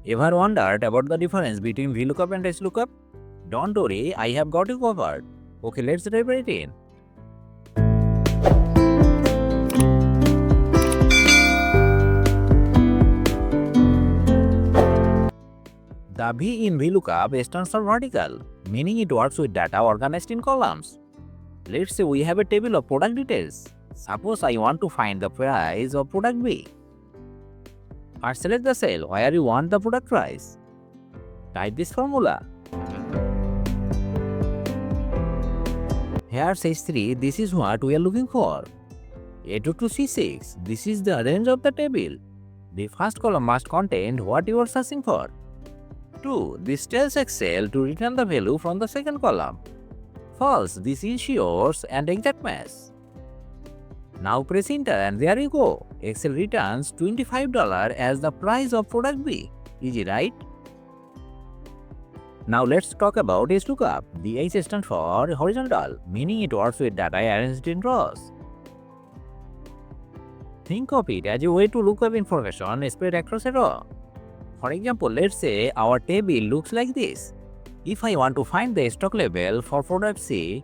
Ever wondered about the difference between VLOOKUP and HLOOKUP? Don't worry, I have got you covered. Okay, let's dive right in. The V in VLOOKUP stands for vertical, meaning it works with data organized in columns. Let's say we have a table of product details. Suppose I want to find the price of product B. First, select the cell where you want the product price. Type this formula. Here says 3, this is what we are looking for. A2 to C6, this is the range of the table. The first column must contain what you are searching for. 2. This tells Excel to return the value from the second column. False, this ensures an exact match. Now press enter and there you go. Excel returns $25 as the price of product B. Easy, right? Now let's talk about HLOOKUP. The H stands for horizontal, meaning it works with data arranged in rows. Think of it as a way to look up information spread across a row. For example, let's say our table looks like this. If I want to find the stock level for product C,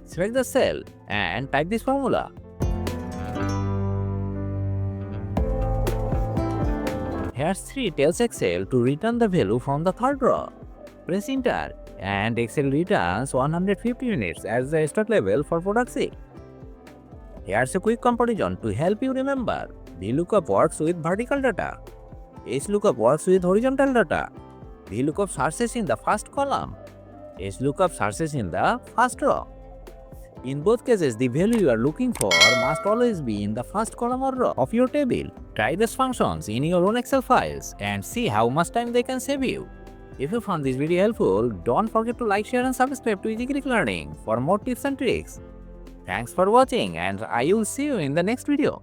select the cell and type this formula. Here 3 tells Excel to return the value from the third row. Press enter and Excel returns 150 units as the stock level for product C. Here's a quick comparison to help you remember. VLOOKUP works with vertical data. HLOOKUP works with horizontal data. VLOOKUP searches in the first column. HLOOKUP searches in the first row. In both cases, the value you are looking for must always be in the first column or row of your table. Try these functions in your own Excel files and see how much time they can save you. If you found this video helpful, don't forget to like, share and subscribe to Easy Greek Learning for more tips and tricks. Thanks for watching and I will see you in the next video.